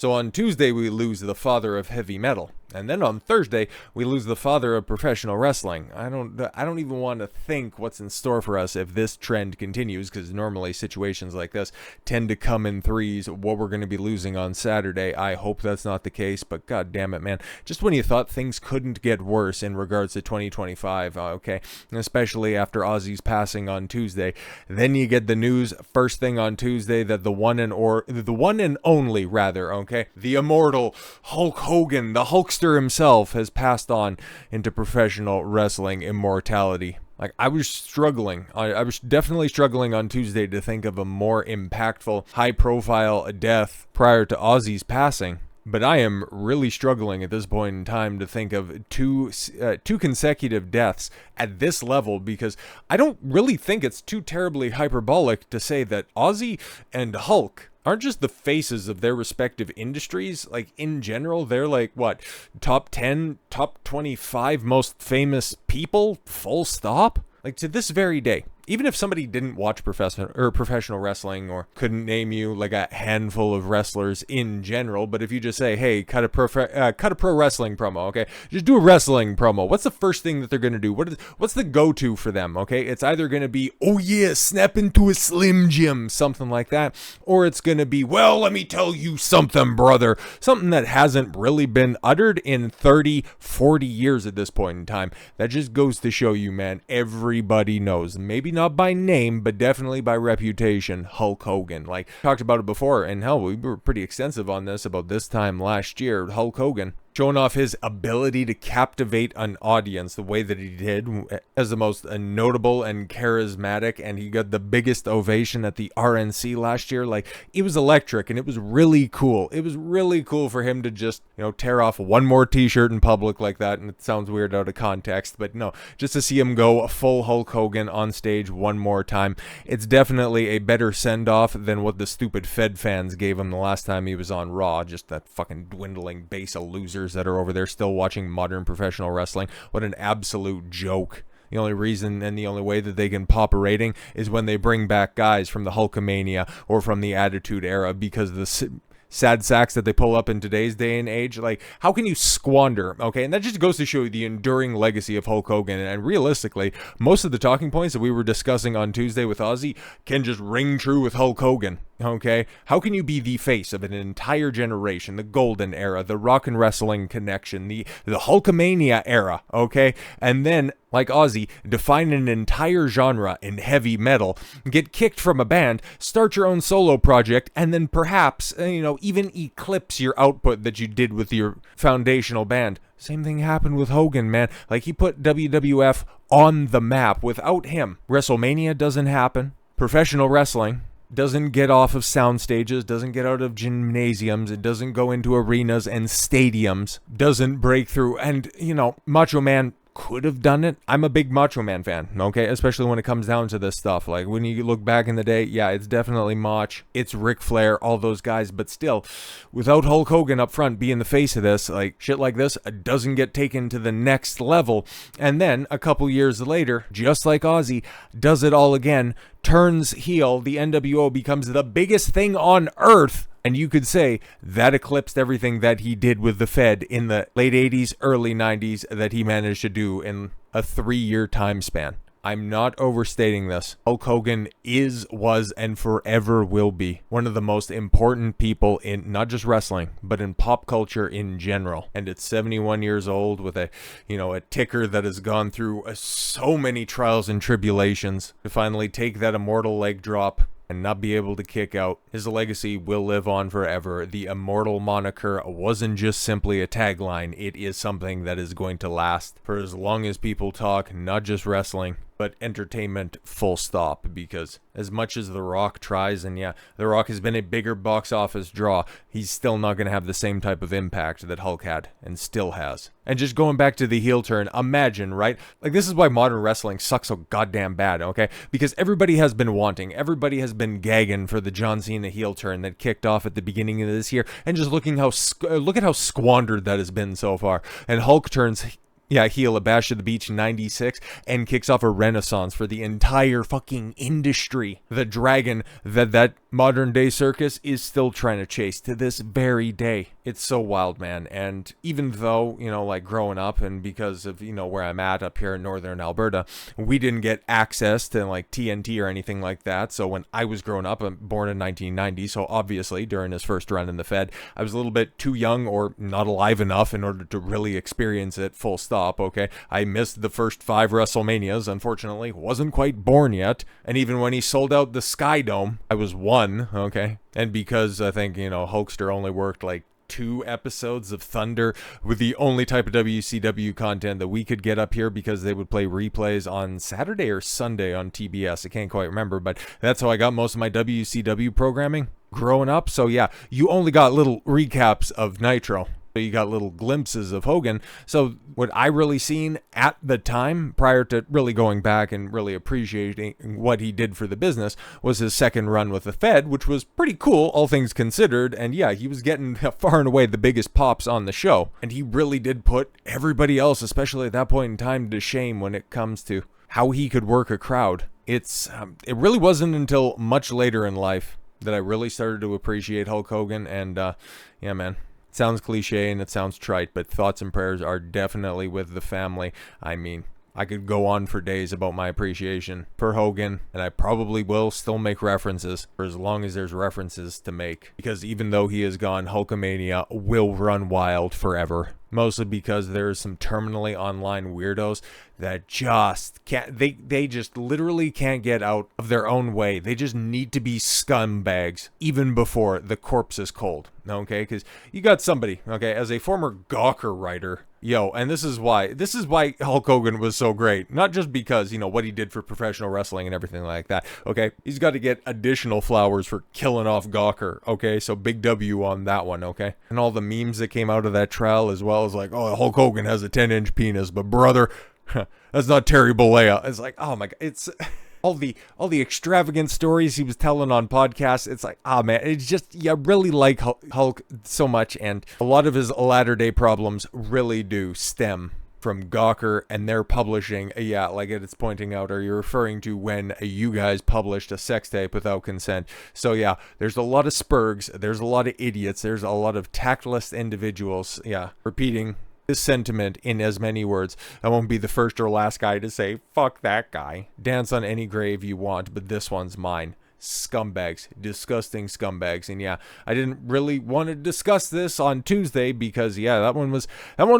So on Tuesday, we lose the father of heavy metal. And then on Thursday, we lose the father of professional wrestling. I don't even want to think what's in store for us if this trend continues, because normally situations like this tend to come in threes. What we're going to be losing on Saturday, I hope that's not the case, but god damn it, man. Just when you thought things couldn't get worse in regards to 2025, okay, especially after Ozzy's passing on Tuesday, then you get the news first thing on Tuesday that the one and only, okay, the Immortal Hulk Hogan, the Hulkster himself, has passed on into professional wrestling immortality. Like, I was struggling. I was definitely struggling on Tuesday to think of a more impactful, high-profile death prior to Ozzy's passing. But I am really struggling at this point in time to think of two consecutive deaths at this level, because I don't really think it's too terribly hyperbolic to say that Ozzy and Hulk aren't just the faces of their respective industries. Like, in general, they're like, what, top 10, top 25 most famous people, full stop? Like, to this very day, even if somebody didn't watch professional wrestling or couldn't name you like a handful of wrestlers in general, but if you just say, hey, cut a pro wrestling promo, okay? Just do a wrestling promo. What's the first thing that they're going to do? What's the go-to for them, okay? It's either going to be, oh yeah, snap into a Slim Jim, something like that, or it's going to be, well, let me tell you something, brother. Something that hasn't really been uttered in 30, 40 years at this point in time. That just goes to show you, man, everybody knows. Maybe not by name, but definitely by reputation, Hulk Hogan. Like, talked about it before, and hell, we were pretty extensive on this about this time last year. Hulk Hogan showing off his ability to captivate an audience the way that he did as the most notable and charismatic, and he got the biggest ovation at the RNC last year. Like, it was electric, and it was really cool. It was really cool for him to just, tear off one more t-shirt in public like that, and it sounds weird out of context, but no, just to see him go full Hulk Hogan on stage one more time, it's definitely a better send-off than what the stupid Fed fans gave him the last time he was on Raw. Just that fucking dwindling base of losers that are over there still watching modern professional wrestling. What an absolute joke. The only reason and the only way that they can pop a rating is when they bring back guys from the Hulkamania or from the Attitude Era, because the sad sacks that they pull up in today's day and age, like, how can you squander, okay? And that just goes to show you the enduring legacy of Hulk Hogan. And realistically, most of the talking points that we were discussing on Tuesday with Ozzy can just ring true with Hulk Hogan, okay? How can you be the face of an entire generation, the golden era, the rock and wrestling connection, the Hulkamania era, okay? And then, like Ozzy, define an entire genre in heavy metal, get kicked from a band, start your own solo project, and then perhaps, even eclipse your output that you did with your foundational band. Same thing happened with Hogan, man. Like, he put WWF on the map. Without him, WrestleMania doesn't happen. Professional wrestling doesn't get off of sound stages, doesn't get out of gymnasiums, it doesn't go into arenas and stadiums, doesn't break through. And, Macho Man could have done it. I'm a big Macho Man fan, okay? Especially when it comes down to this stuff. Like, when you look back in the day, yeah, it's definitely Mach, it's Ric Flair, all those guys, but still, without Hulk Hogan up front being the face of this, like, shit like this doesn't get taken to the next level. And then, a couple years later, just like Ozzy, does it all again, turns heel, the NWO becomes the biggest thing on earth. And you could say that eclipsed everything that he did with the Fed in the late 80s, early 90s that he managed to do in a 3-year time span. I'm not overstating this. Hulk Hogan is, was, and forever will be one of the most important people in not just wrestling, but in pop culture in general. And it's 71 years old with a ticker that has gone through so many trials and tribulations to finally take that immortal leg drop and not be able to kick out. His legacy will live on forever. The Immortal moniker wasn't just simply a tagline. It is something that is going to last for as long as people talk, not just wrestling, but entertainment, full stop. Because as much as The Rock tries, and yeah, The Rock has been a bigger box office draw, he's still not going to have the same type of impact that Hulk had, and still has. And just going back to the heel turn, imagine, right? Like, this is why modern wrestling sucks so goddamn bad, okay? Because everybody has been wanting, everybody has been gagging for the John Cena heel turn that kicked off at the beginning of this year, and just look at how squandered that has been so far. And Hulk turns heel at Bash at the Beach 96 and kicks off a renaissance for the entire fucking industry. The dragon that modern day circus is still trying to chase to this very day. It's so wild, man. And even though, like growing up and because of, where I'm at up here in northern Alberta, we didn't get access to like TNT or anything like that. So when I was growing up, I'm born in 1990. So obviously during his first run in the Fed, I was a little bit too young or not alive enough in order to really experience it full stop. Okay. I missed the first 5 WrestleManias. Unfortunately, wasn't quite born yet. And even when he sold out the Sky Dome, I was 1. Okay. And because I think, Hulkster only worked like 2 episodes of Thunder with the only type of WCW content that we could get up here because they would play replays on Saturday or Sunday on TBS. I can't quite remember, but that's how I got most of my WCW programming growing up. So yeah, you only got little recaps of Nitro. You got little glimpses of Hogan. So what I really seen at the time, prior to really going back and really appreciating what he did for the business, was his second run with the Fed, which was pretty cool, all things considered. And yeah, he was getting far and away the biggest pops on the show. And he really did put everybody else, especially at that point in time, to shame when it comes to how he could work a crowd. It really wasn't until much later in life that I really started to appreciate Hulk Hogan. And yeah, man. It sounds cliche and it sounds trite, but thoughts and prayers are definitely with the family. I mean, I could go on for days about my appreciation for Hogan, and I probably will still make references for as long as there's references to make. Because even though he is gone, Hulkamania will run wild forever. Mostly because there's some terminally online weirdos that just can't, they just literally can't get out of their own way. They just need to be scumbags even before the corpse is cold. Okay, because you got somebody, okay, as a former Gawker writer, and this is why Hulk Hogan was so great. Not just because, what he did for professional wrestling and everything like that, okay? He's got to get additional flowers for killing off Gawker, okay? So big W on that one, okay? And all the memes that came out of that trial as well as like, oh, Hulk Hogan has a 10-inch penis, but brother, that's not Terry Bollea. It's like, oh my God, it's... All the extravagant stories he was telling on podcasts, it's like, man, it's just, you really like Hulk so much, and a lot of his latter-day problems really do stem from Gawker and their publishing. Yeah, like it's pointing out, are you referring to when you guys published a sex tape without consent? So yeah, there's a lot of spurgs, there's a lot of idiots, there's a lot of tactless individuals, repeating this sentiment in as many words. I won't be the first or last guy to say, fuck that guy. Dance on any grave you want, but this one's mine. Scumbags, disgusting scumbags. And yeah, I didn't really want to discuss this on Tuesday because that one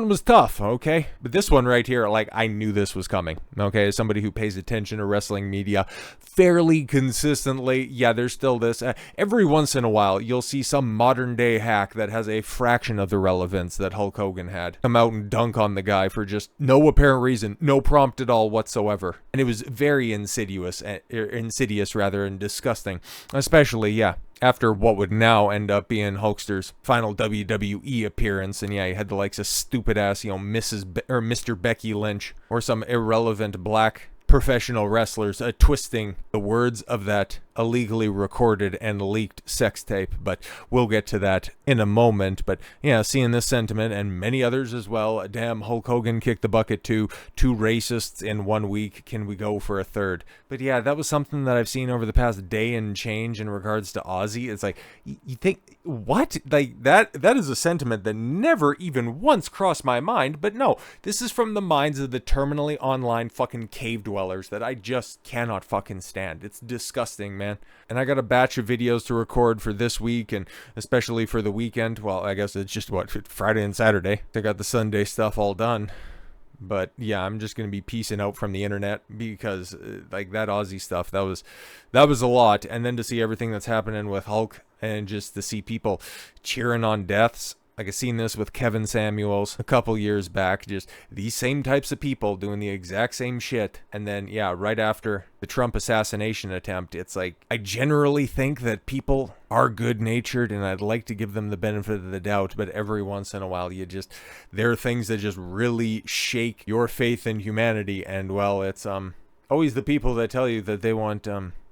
was tough, okay? But this one right here, like, I knew this was coming, okay? As somebody who pays attention to wrestling media fairly consistently, there's still this. Every once in a while, you'll see some modern day hack that has a fraction of the relevance that Hulk Hogan had come out and dunk on the guy for just no apparent reason, no prompt at all whatsoever. And it was very insidious rather, and disgusting. Especially, after what would now end up being Hulkster's final WWE appearance. And he had the likes of stupid ass, Mr. Becky Lynch or some irrelevant black professional wrestlers twisting the words of that illegally recorded and leaked sex tape, but we'll get to that in a moment. But seeing this sentiment and many others as well, damn, Hulk Hogan kicked the bucket to 2 racists in 1 week, can we go for a third? But that was something that I've seen over the past day and change in regards to Ozzy. It's like, you think, what? Like, that is a sentiment that never even once crossed my mind. But no, this is from the minds of the terminally online fucking cave dwellers that I just cannot fucking stand. It's disgusting, man. And I got a batch of videos to record for this week and especially for the weekend. Well, I guess it's just Friday and Saturday. I got the Sunday stuff all done. But I'm just going to be piecing out from the internet because like that Aussie stuff, that was a lot. And then to see everything that's happening with Hulk and just to see people cheering on deaths. Like I seen this with Kevin Samuels a couple years back, just these same types of people doing the exact same shit. And then, right after the Trump assassination attempt, it's like, I generally think that people are good-natured and I'd like to give them the benefit of the doubt, but every once in a while, there are things that just really shake your faith in humanity. And well, it's always the people that tell you that they want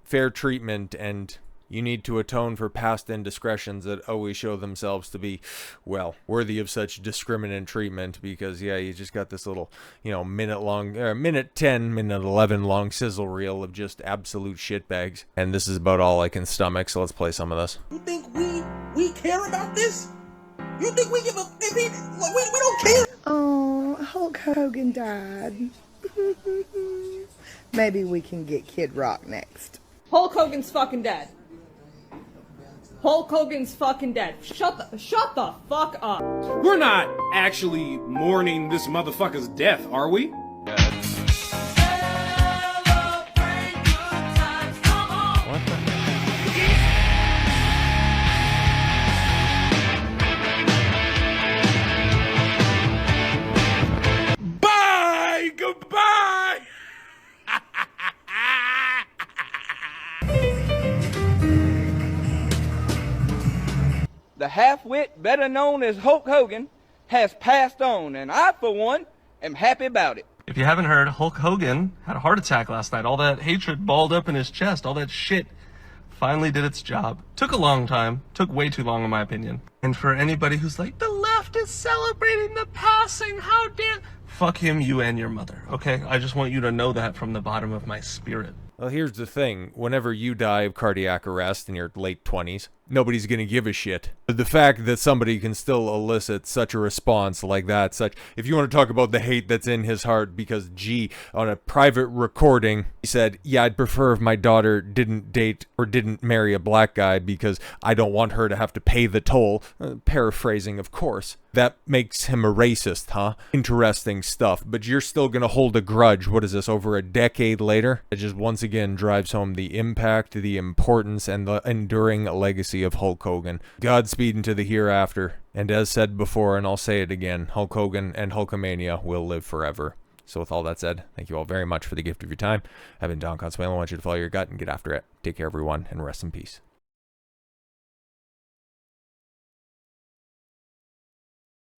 fair treatment and You need to atone for past indiscretions that always show themselves to be, well, worthy of such discriminant treatment because, yeah, you just got this little, minute 10, minute 11 long sizzle reel of just absolute shitbags. And this is about all I can stomach, so let's play some of this. You think we care about this? You think we give a... we don't care? Oh, Hulk Hogan died. Maybe we can get Kid Rock next. Hulk Hogan's fucking dead. Hulk Hogan's fucking dead. Shut the fuck up. We're not actually mourning this motherfucker's death, are we? What the heck? Bye! Goodbye! The half-wit, better known as Hulk Hogan, has passed on, and I, for one, am happy about it. If you haven't heard, Hulk Hogan had a heart attack last night. All that hatred balled up in his chest, all that shit finally did its job. Took a long time. Took way too long, in my opinion. And for anybody who's like, the left is celebrating the passing, how dare... Fuck him, you and your mother, okay? I just want you to know that from the bottom of my spirit. Well, here's the thing. Whenever you die of cardiac arrest in your late 20s, nobody's gonna give a shit. The fact that somebody can still elicit such a response like that, if you want to talk about the hate that's in his heart because, gee, on a private recording, he said, yeah, I'd prefer if my daughter didn't date or didn't marry a black guy because I don't want her to have to pay the toll. Paraphrasing, of course. That makes him a racist, huh? Interesting stuff. But you're still gonna hold a grudge, what is this, over a decade later? It just once again drives home the impact, the importance, and the enduring legacy of Hulk Hogan. Godspeed into the hereafter. And as said before, and I'll say it again, Hulk Hogan and Hulkamania will live forever. So with all that said, thank you all very much for the gift of your time. I've been Don Consuelo. I want you to follow your gut and get after it. Take care, everyone, and rest in peace.